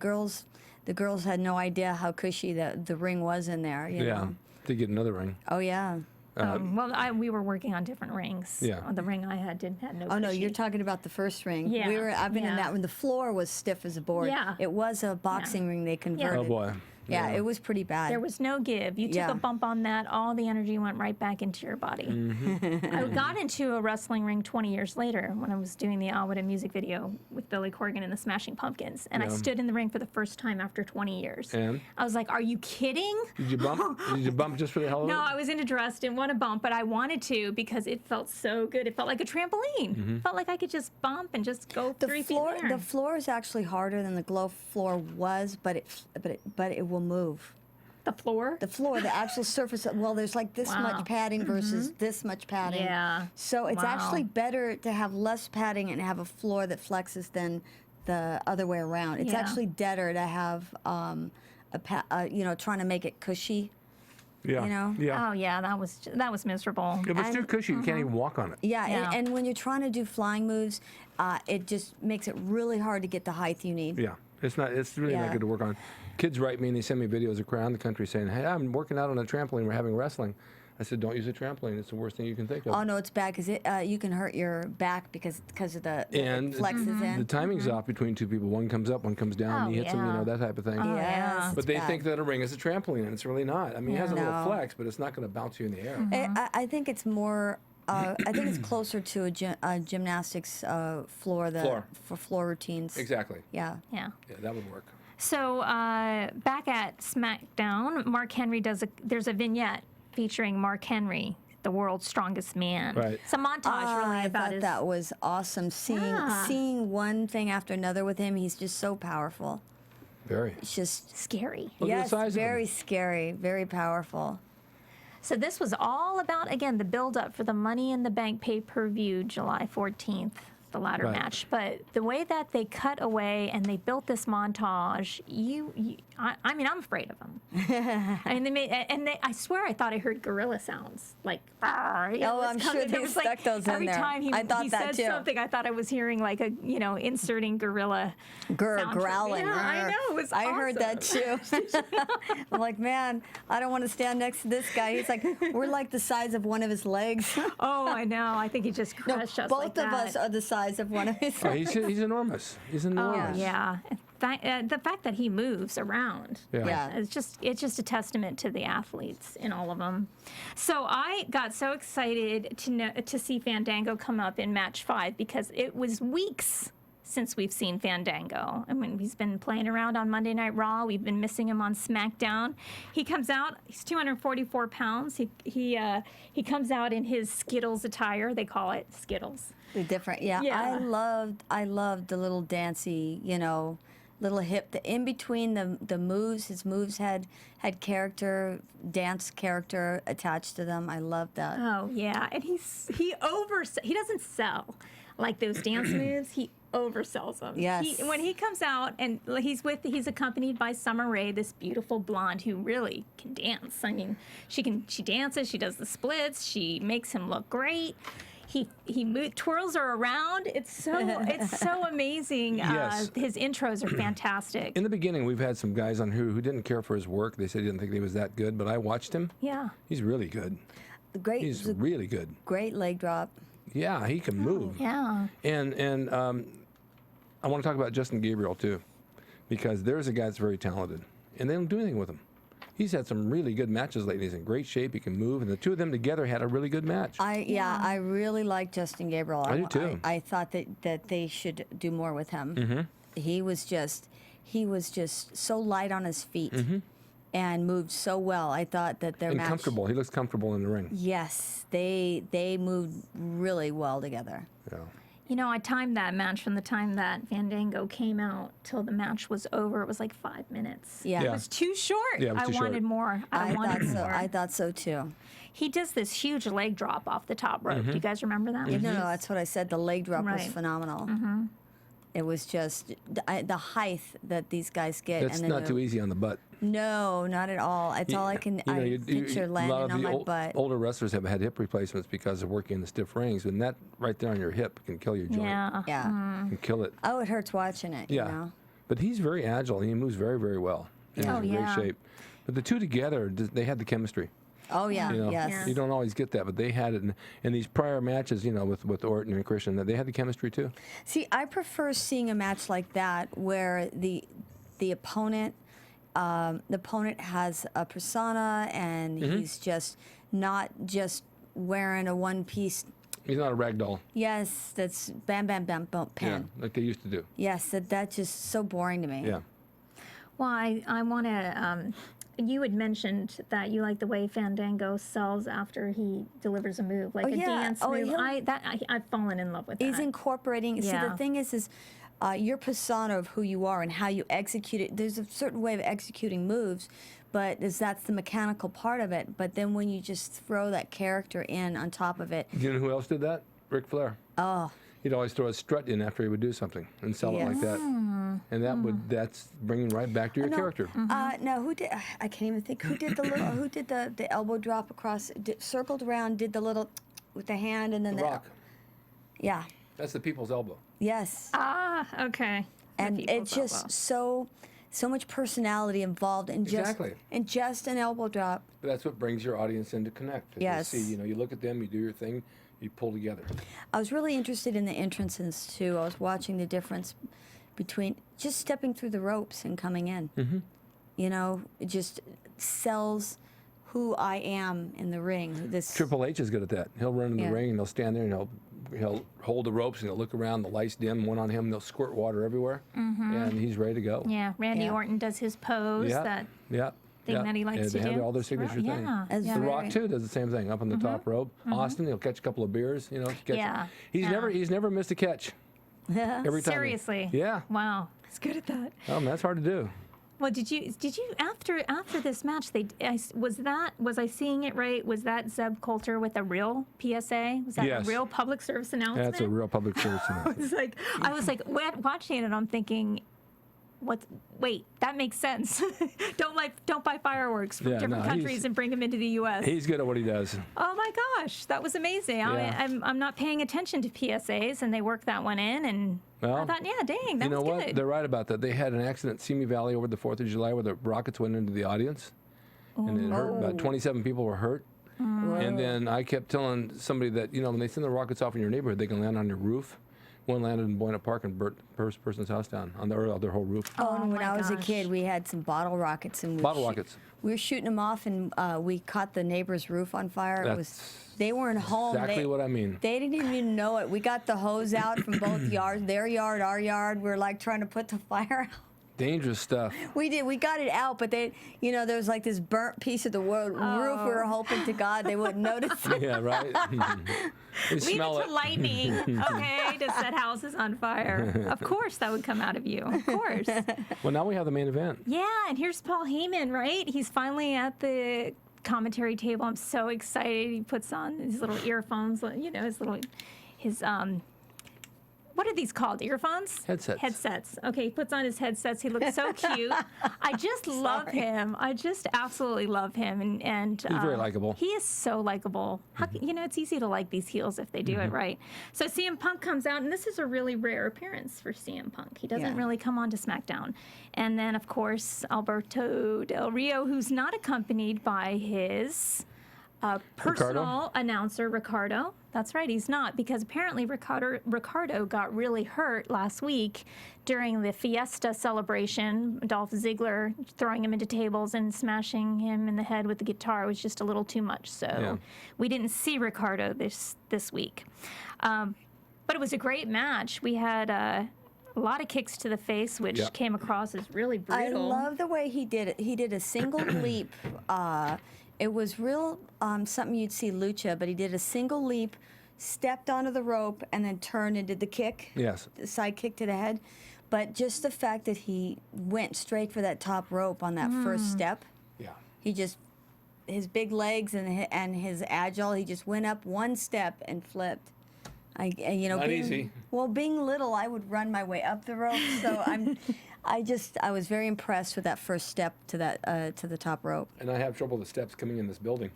girls had no idea how cushy the ring was in there. You yeah, know? to get another ring. Oh yeah. We were working on different rings. Yeah. The ring I had had no. Oh no, cushy. you're talking about the first ring. Yeah, I've been in yeah. that when the floor was stiff as a board. Yeah. It was a boxing ring they converted. Oh boy. Yeah, it was pretty bad. There was no give. You took Yeah. a bump on that, all the energy went right back into your body. I got into a wrestling ring 20 years later when I was doing the Alwada music video with Billy Corgan and the Smashing Pumpkins. And I Yeah. stood in the ring for the first time after 20 years. And? I was like, are you kidding? Did you bump? Did you bump just for the hell of it? No, I was into dress, didn't want to bump, but I wanted to because it felt so good. It felt like a trampoline. Felt like I could just bump and just go 3 feet in there. The floor is actually harder than the glow floor was, but it will move. The floor? The floor, the actual surface. Well, there's like this Wow. much padding versus this much padding. Yeah. So it's Wow. actually better to have less padding and have a floor that flexes than the other way around. It's Yeah. actually better to have trying to make it cushy. Yeah. you know? Yeah. Oh yeah, that was miserable. If it's too and- cushy, you can't even walk on it. Yeah, Yeah. And when you're trying to do flying moves, it just makes it really hard to get the height you need. Yeah. It's not. It's really not Yeah. good to work on. Kids write me and they send me videos around the country saying, "Hey, I'm working out on a trampoline. We're having wrestling." I said, don't use a trampoline. It's the worst thing you can think of. Oh no, it's bad because you can hurt your back because of the And it flexes in. the timing's off between two people. One comes up, one comes down, and he hits him, that type of thing. Yes, But it's they bad. think that a ring is a trampoline, and it's really not. I mean, it has a little No. flex, but it's not going to bounce you in the air. I think it's more. I think it's closer to a gymnastics floor for floor routines. Exactly. Yeah. Yeah. Yeah, that would work. So back at SmackDown, Mark Henry there's a vignette featuring Mark Henry, the world's strongest man. Right. It's a montage really I about thought his. that was awesome. Seeing one thing after another with him, he's just so powerful. Very. It's just Scary. Look at the yes, size of very him. scary, very powerful. So this was all about, again, the build-up for the Money in the Bank pay-per-view July 14th, the ladder Right. match. But the way that they cut away and they built this montage, I mean, I'm afraid of them. I mean, I swear I thought I heard gorilla sounds, like, "Arr," you know, Oh, I'm it's sure coming. they There was, like, stuck those in every there. time he I thought that said too. something, I thought I was hearing like a, inserting gorilla sound from- Growling. Yeah, I know. It was I heard that awesome. too. I'm like, man, I don't want to stand next to this guy. He's like, we're like the size of one of his legs. Oh, I know. I think he just No, crushed us both like of that. us are the size of one of his Oh, legs. he's enormous. He's enormous. Oh, yeah. The fact that he moves around, Yeah. Yeah. it's just a testament to the athletes in all of them. So I got so excited to see Fandango come up in match 5 because it was weeks since we've seen Fandango. I mean, he's been playing around on Monday Night Raw. We've been missing him on SmackDown. He comes out. He's 244 pounds. He comes out in his Skittles attire. They call it Skittles. They're different. Yeah, Yeah. I loved the little dancey, little hip. The in between the moves, his moves had character, dance character attached to them. I loved that. Oh yeah, and he doesn't sell like those dance moves. He oversells them. Yes. When he comes out and he's accompanied by Summer Rae, this beautiful blonde who really can dance. I mean, she dances, she does the splits, she makes him look great. He twirls her around. It's so amazing. Yes. His intros are fantastic. In the beginning, we've had some guys on who didn't care for his work. They said they didn't think he was that good, but I watched him. Yeah. He's really good. He's really good. Great leg drop. Yeah, he can move. Yeah. And I want to talk about Justin Gabriel too, because there's a guy that's very talented, and they don't do anything with him. He's had some really good matches lately. He's in great shape. He can move, and the two of them together had a really good match. I really like Justin Gabriel. I do too. I thought that they should do more with him. Mm-hmm. He was just so light on his feet and moved so well. I thought that their and match. comfortable. He looks comfortable in the ring. Yes, they moved really well together. Yeah. I timed that match from the time that Fandango came out till the match was over. It was like 5 minutes. Yeah. It Yeah. was too short. Yeah, it was I too short. wanted more. I wanted thought so. more. I thought so too. He does this huge leg drop off the top rope. Do you guys remember that? No, that's what I said. The leg drop was Right. phenomenal. It was just the height that these guys get. That's and then not too easy on the butt. No, not at all. It's all I can picture a landing lot of on the my butt. older wrestlers have had hip replacements because of working in the stiff rings, and that right there on your hip can kill your joint. Yeah. Yeah. Can kill it. Oh, it hurts watching it. Yeah. You know? But he's very agile. He moves very, very well. And Yeah. he's in Oh, yeah. great shape. But the two together, they had the chemistry. Oh yeah. You know, Yes. you don't always get that, but they had it in these prior matches. With Orton and Christian, that they had the chemistry too. See, I prefer seeing a match like that where the opponent has a persona and he's just not just wearing a one piece. He's not a rag doll. Yes, that's bam bam bam bam pen. Yeah, like they used to do. Yes, that's just so boring to me. Yeah. Well, I want to. You had mentioned that you like the way Fandango sells after he delivers a move, like Oh, a yeah. dance Oh, move. he'll- I've fallen in love with He's that. incorporating. See, Yeah. the thing is your persona of who you are and how you execute it. There's a certain way of executing moves, but that's the mechanical part of it. But then when you just throw that character in on top of it, You know who else did that? Ric Flair. oh, He'd always throw a strut in after he would do something and sell it like that. And that's bringing right back to your character. no, who did? I can't even think. Who did the little? Who did the elbow drop across? Circled around, did the little with the hand, and then The Rock. Yeah. That's the people's elbow. Yes. Okay. And The people's it's just elbow. so so much personality involved in just an elbow drop. But that's what brings your audience in to connect. Yes. You see, you look at them, you do your thing, you pull together. I was really interested in the entrances too. I was watching the difference between just stepping through the ropes and coming in. It just sells who I am in the ring. This Triple H is good at that. He'll run in the ring and he'll stand there and he'll hold the ropes and he'll look around, the lights dim, one on him, and they'll squirt water everywhere, and he's ready to go. Yeah, Randy Orton does his pose, that thing that he likes to They do. have all their signature things. Yeah. The Rock too does the same thing up on the top rope. Austin, he'll catch a couple of beers, He's never missed a catch. Every time. Seriously. Yeah. Wow, he's good at that. Oh, man, that's hard to do. Well, did you after this match? Was I seeing it right? Was that Zeb Coulter with a real PSA? Was that Yes. a real public service announcement? That's a real public service announcement. I was like watching it, and I'm thinking, wait, that makes sense. Don't buy fireworks from different countries and bring them into the U.S. He's good at what he does. Oh my gosh, that was amazing. Yeah. I'm not paying attention to PSAs, and they worked that one in, and I thought, yeah, dang, that You know was what? good. They're right about that. They had an accident at Simi Valley over the 4th of July where the rockets went into the audience, and it hurt. About 27 people were hurt. And then I kept telling somebody that, when they send the rockets off in your neighborhood, they can land on your roof. One landed in Buena Park and burnt the first person's house down on their whole roof. and when my I was a gosh. kid, we had some bottle rockets, and we were shooting them off, and we caught the neighbor's roof on fire. They weren't home. Exactly what I mean. They didn't even know it. We got the hose out from both yards, their yard, our yard. We were like trying to put the fire out. Dangerous stuff. We did. We got it out, but there was like this burnt piece of the roof. We were hoping to God they wouldn't notice it. Yeah, right? They Leave smell it to lightning, okay, to set houses on fire. Of course that would come out of you. Of course. Well, now we have the main event. Yeah, and here's Paul Heyman, right? He's finally at the commentary table. I'm so excited. He puts on his little earphones, his what are these called? Earphones? Headsets. Okay, he puts on his headsets. He looks so cute. I just love him. I just absolutely love him. And He's very likable. He is so likable. It's easy to like these heels if they do it right. So CM Punk comes out, and this is a really rare appearance for CM Punk. He doesn't really come on to SmackDown. And then, of course, Alberto Del Rio, who's not accompanied by his personal announcer, Ricardo. That's right, he's not, because apparently Ricardo got really hurt last week during the Fiesta celebration. Dolph Ziggler throwing him into tables and smashing him in the head with the guitar was just a little too much. So we didn't see Ricardo this week. But it was a great match. We had a lot of kicks to the face, which came across as really brutal. I love the way he did it. He did a single leap. It was real something you'd see Lucha, but he did a single leap, stepped onto the rope, and then turned and did the kick. Yes. The side kick to the head. But just the fact that he went straight for that top rope on that first step. Yeah. He just, his big legs and his agile, he just went up one step and flipped. Not easy. Well, being little, I would run my way up the rope, so I was very impressed with that first step to the top rope. And I have trouble with the steps coming in this building.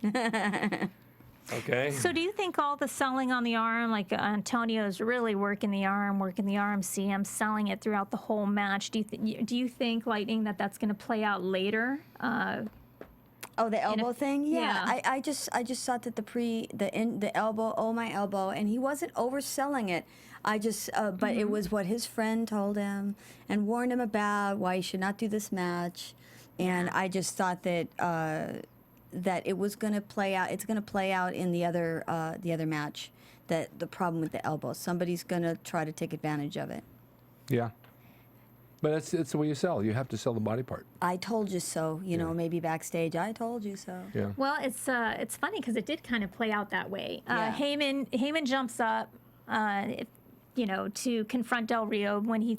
Okay. So do you think all the selling on the arm, like Antonio's really working the arm, CM selling it throughout the whole match, do you think, Lightning, that's going to play out later? Oh, the elbow thing? Yeah. I just thought that the elbow, my elbow, and he wasn't overselling it. But it was what his friend told him and warned him about why he should not do this match. And I just thought that that it was going to play out. It's going to play out in the other match. That the problem with the elbow, somebody's going to try to take advantage of it. Yeah. But it's the way you sell. You have to sell the body part. I told you so. Maybe backstage, I told you so. Yeah. Well, it's funny because it did kind of play out that way. Yeah. Heyman jumps up, to confront Del Rio when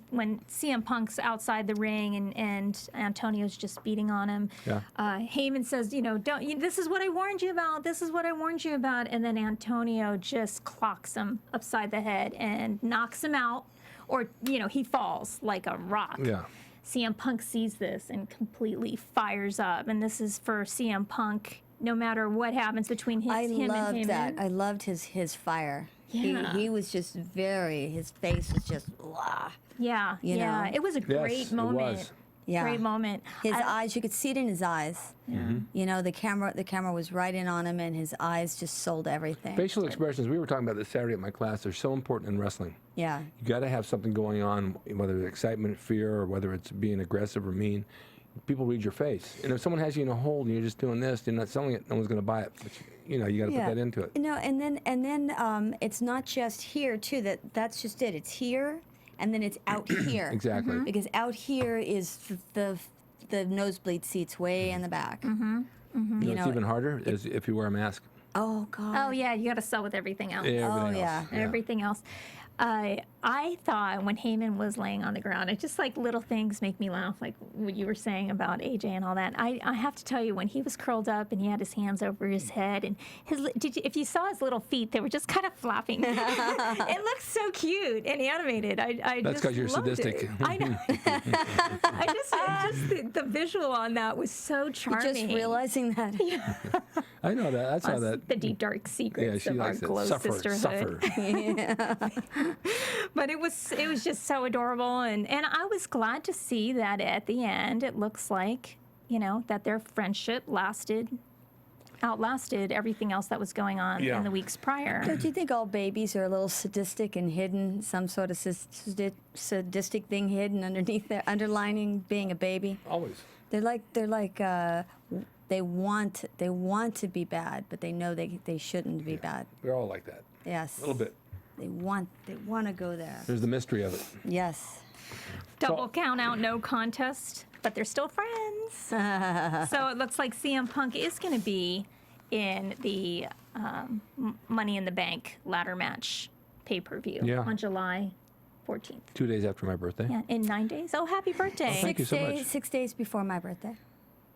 CM Punk's outside the ring and Antonio's just beating on him. Yeah. Heyman says, this is what I warned you about. This is what I warned you about. And then Antonio just clocks him upside the head and knocks him out. Or, he falls like a rock. Yeah. CM Punk sees this and completely fires up. And this is for CM Punk, no matter what happens between him and Heyman. I loved that. I loved his fire. Yeah. He was just his face was just, blah. Yeah, You know? It was a great moment. It was. Yeah. Great moment. His eyes, you could see it in his eyes. You know, the camera was right in on him, and his eyes just sold everything. Facial expressions, we were talking about this Saturday at my class, they're so important in wrestling. Yeah. You got to have something going on, whether it's excitement, fear, or whether it's being aggressive or mean. People read your face. And if someone has you in a hold and you're just doing this, you're not selling it, no one's going to buy it. But you know, you got to put that into it. You know, and then it's not just here too. That's just it. It's here, and then it's out here. Exactly. Because out here is the nosebleed seats way in the back. You know, it's even harder is if you wear a mask. Oh God. Oh yeah, you got to sell with everything else. Everything else. Everything else. I thought when Heyman was laying on the ground, it's just like little things make me laugh, like what you were saying about AJ and all that. I have to tell you, when he was curled up and he had his hands over his head, and if you saw his little feet, they were just kind of flopping. It looked so cute and animated. That's because you're sadistic. It. I know. just the visual on that was so charming. Just realizing that. I know that. I saw that. The deep dark secrets of our likes it. glow sisterhood. But it was just so adorable, and I was glad to see that at the end it looks like, you know, that their friendship outlasted everything else that was going on in the weeks prior. Don't you think all babies are a little sadistic and hidden, some sort of sadistic thing hidden underneath their underlining being a baby? Always. They want to be bad, but they know they shouldn't be bad. We're all like that. Yes. A little bit. They want to go there. There's the mystery of it. Yes. Double count out, no contest, but they're still friends. So it looks like CM Punk is going to be in the Money in the Bank ladder match pay-per-view on July 14th. 2 days after my birthday. Yeah, in 9 days. Oh, happy birthday. Thank you so much. 6 days before my birthday.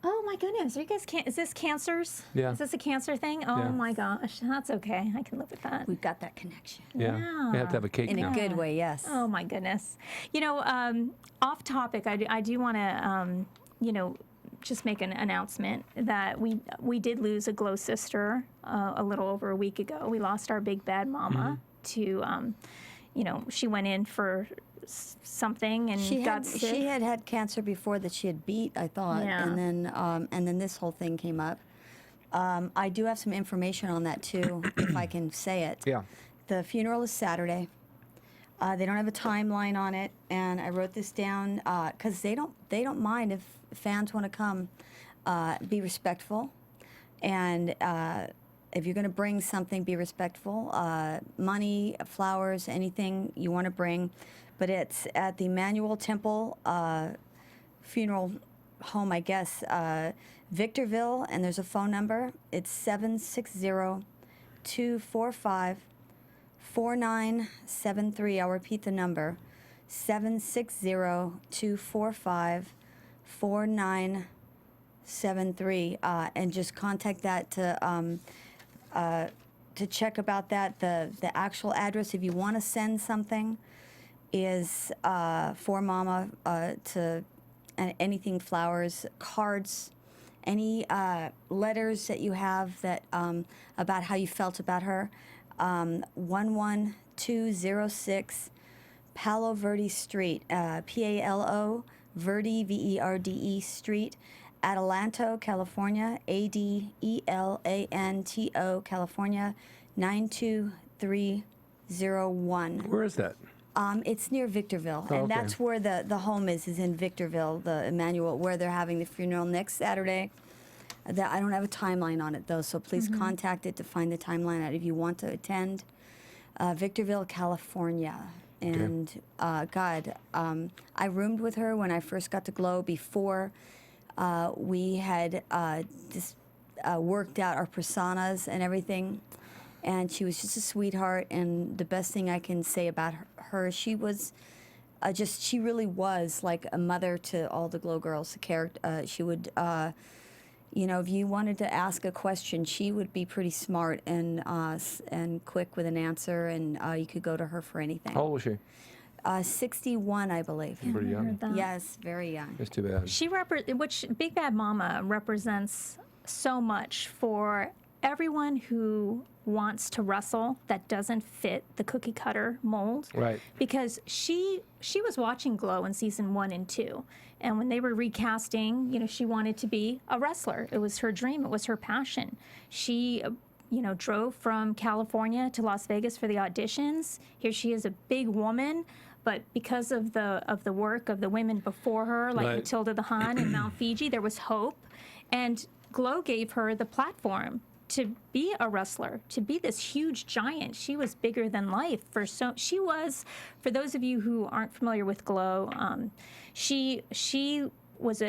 Oh my goodness, are you guys is this cancers? Yeah. Is this a cancer thing? Oh my gosh, that's okay. I can live with that. We've got that connection. Yeah. We have to have a cake In now. a good way, yes. Oh my goodness. You know, off topic, I do want to, you know, just make an announcement that we did lose a glow sister a little over a week ago. We lost our big bad mama to, you know, she went in for something and got sick. She had cancer before that she had beat, I thought, and then this whole thing came up. I do have some information on that too, if I can say it. Yeah. The funeral is Saturday. They don't have a timeline on it, and I wrote this down because they don't mind if fans want to come. Be respectful, and if you're going to bring something, be respectful. Money, flowers, anything you want to bring. But it's at the Emmanuel Temple Funeral Home, I guess, Victorville, and there's a phone number. It's 760-245-4973. I'll repeat the number, 760-245-4973, and just contact that to check about that. The actual address, if you want to send something, is for Mama to anything, flowers, cards, any letters that you have that about how you felt about her. 11206 Palo Verde Street, Palo Verde, Verde Street, Adelanto, California, Adelanto, California, 92301. Where is that? It's near Victorville, Oh, and okay. that's where the home is in Victorville, the Emmanuel, where they're having the funeral next Saturday. I don't have a timeline on it, though, so please contact it to find the timeline out if you want to attend. Victorville, California. And, God, I roomed with her when I first got to Glow before we had just worked out our personas and everything. And she was just a sweetheart, and the best thing I can say about her, she was she really was like a mother to all the Glow girls. The character, she would, you know, if you wanted to ask a question, she would be pretty smart and quick with an answer, and you could go to her for anything. How old was she? 61, I believe. Pretty young. Yes, very young. It's too bad. Which Big Bad Mama represents so much for everyone who wants to wrestle that doesn't fit the cookie cutter mold. Right. Because she was watching Glow in season 1 and 2. And when they were recasting, you know, she wanted to be a wrestler. It was her dream. It was her passion. She, you know, drove from California to Las Vegas for the auditions. Here she is, a big woman, but because of the work of the women before her, like Right. Matilda the Hun and Mount Fiji, there was hope. And Glow gave her the platform to be a wrestler, to be this huge giant. She was bigger than life. She was, for those of you who aren't familiar with Glow, she was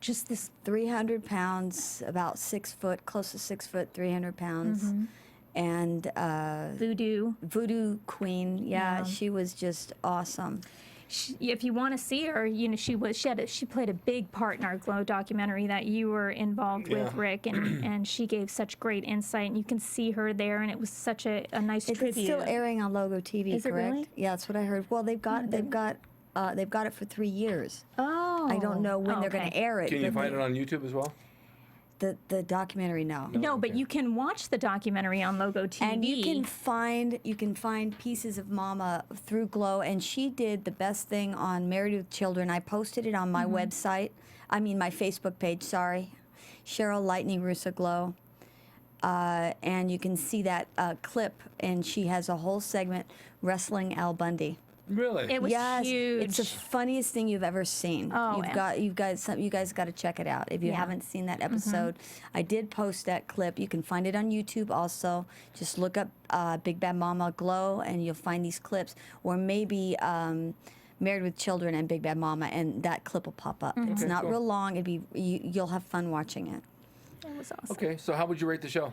just this 300 pounds, about 6 foot, close to 6 foot, 300 pounds. And voodoo queen. Yeah, she was just awesome. If you want to see her, you know, she played a big part in our Glow documentary that you were involved with, Rick, and she gave such great insight, and you can see her there, and it was such a nice tribute. It's still airing on Logo TV, Is it correct? really? Yeah, that's what I heard. Well, they've got it for 3 years. Oh, I don't know when they're okay. going to air it. Can you but find it on YouTube as well? the documentary? No. No, but you can watch the documentary on Logo TV. And you can find pieces of Mama through Glow, and she did the best thing on Married with Children. I posted it on my website. I mean my Facebook page. Sorry, Cheryl Lightning Rusa Glow, and you can see that clip. And she has a whole segment wrestling Al Bundy. Really? It was Yes, huge. it's the funniest thing you've ever seen. Oh, you guys got to check it out if you haven't seen that episode. I did post that clip. You can find it on YouTube also. Just look up Big Bad Mama Glow, and you'll find these clips. Or maybe Married with Children and Big Bad Mama, and that clip will pop up. It's not real long. You'll have fun watching it. It was awesome. Okay, so how would you rate the show?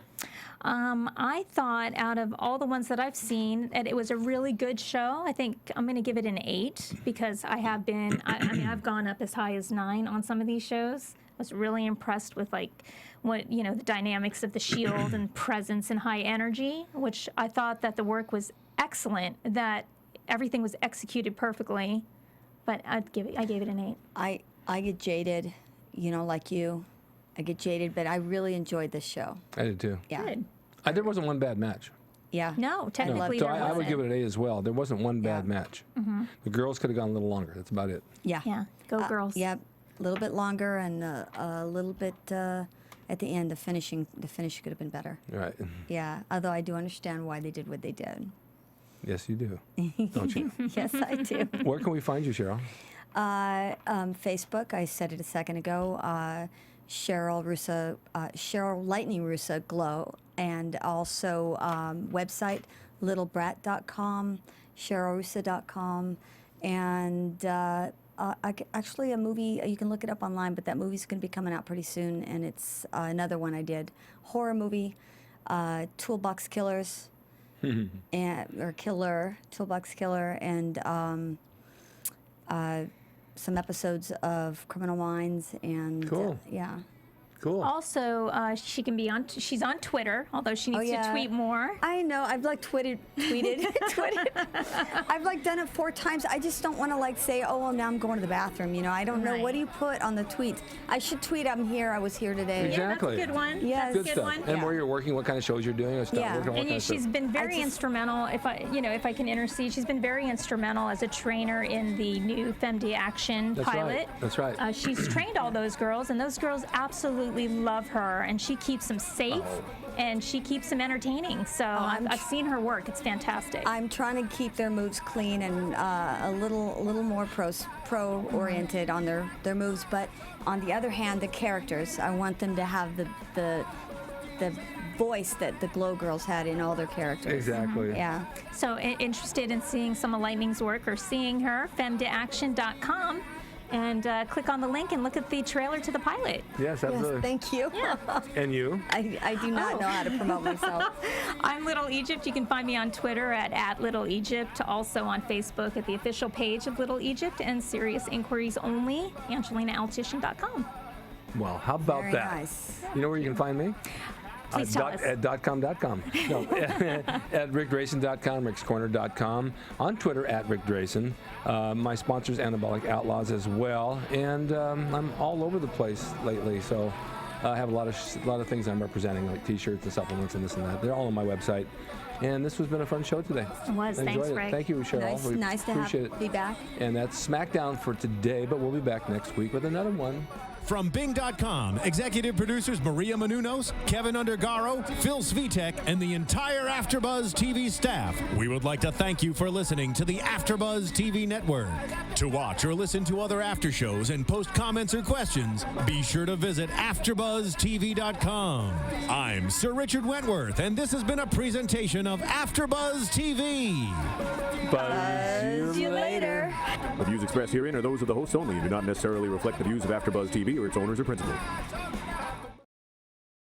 I thought out of all the ones that I've seen that it was a really good show. I think I'm going to give it an 8 because I have been, I mean, I've gone up as high as 9 on some of these shows. I was really impressed with like what, you know, the dynamics of the Shield and presence and high energy, which I thought that the work was excellent, that everything was executed perfectly, but I gave it an 8. I get jaded, you know, like you. I get jaded, but I really enjoyed this show. I did too. Yeah. Good. There wasn't one bad match. Yeah. No, technically So there I would wasn't. give it an 8 as well. There wasn't one bad match. The girls could have gone a little longer. That's about it. Yeah. Yeah, go girls. Yeah, a little bit longer and a little bit at the end. The finish could have been better. Right. Yeah, although I do understand why they did what they did. Yes, you do. Don't you? Yes, I do. Where can we find you, Cheryl? Facebook, I said it a second ago. Cheryl Lightning Rusa Glow, and also website littlebrat.com, cherylrusa.com, and actually a movie, you can look it up online, but that movie's going to be coming out pretty soon, and it's another one I did, horror movie, Toolbox Killers, Toolbox Killer, and some episodes of Criminal Minds, and Cool. Yeah. Cool. Also, she's on Twitter, although she needs to tweet more. I know. I've like tweeted. I've like done it 4 times. I just don't want to like say, oh, well, now I'm going to the bathroom. You know, I don't know. Right. What do you put on the tweets? I should tweet, I'm here. I was here today. Exactly. Yeah, that's a good one. Yes. That's Good a good stuff. one. And Yeah. where you're working, what kind of shows you're doing, or stuff. Yeah. Working on what And kind of she's stuff. been very instrumental. If I can intercede, she's been very instrumental as a trainer in the new Femde Action That's pilot. right. That's right. She's trained all those girls, and those girls absolutely love her, and she keeps them safe, and she keeps them entertaining. So I've seen her work. It's fantastic. I'm trying to keep their moves clean and a little more pro oriented on their moves. But on the other hand, the characters, I want them to have the voice that the Glow Girls had in all their characters. Exactly. Yeah. So interested in seeing some of Lightning's work or seeing her, femdeaction.com, and click on the link and look at the trailer to the pilot. Yes, Yes, absolutely. thank you. And you? I do not know how to promote myself. I'm Little Egypt. You can find me on Twitter at Little Egypt, also on Facebook at the official page of Little Egypt, and Serious Inquiries Only, AngelinaAltician.com. Well, how about Very that? nice. You know where you can find me? Please tell us. At .com. No, at rickdrasin.com, rickscorner.com, on Twitter at Ric Drasin. My sponsors, Anabolic Outlaws, as well. And I'm all over the place lately, so I have a lot of things I'm representing, like T-shirts and supplements and this and that. They're all on my website. And this has been a fun show today. It was. I Thanks, enjoyed it. Rick. Thank you, Cheryl. Nice to be back. And that's SmackDown for today, but we'll be back next week with another one. From Bing.com, executive producers Maria Menounos, Kevin Undergaro, Phil Svitek, and the entire AfterBuzz TV staff, we would like to thank you for listening to the AfterBuzz TV network. To watch or listen to other after shows and post comments or questions, be sure to visit AfterBuzzTV.com. I'm Sir Richard Wentworth, and this has been a presentation of AfterBuzz TV. Buzz See you later. The views expressed herein are those of the hosts only and do not necessarily reflect the views of AfterBuzz TV or its owners or principals.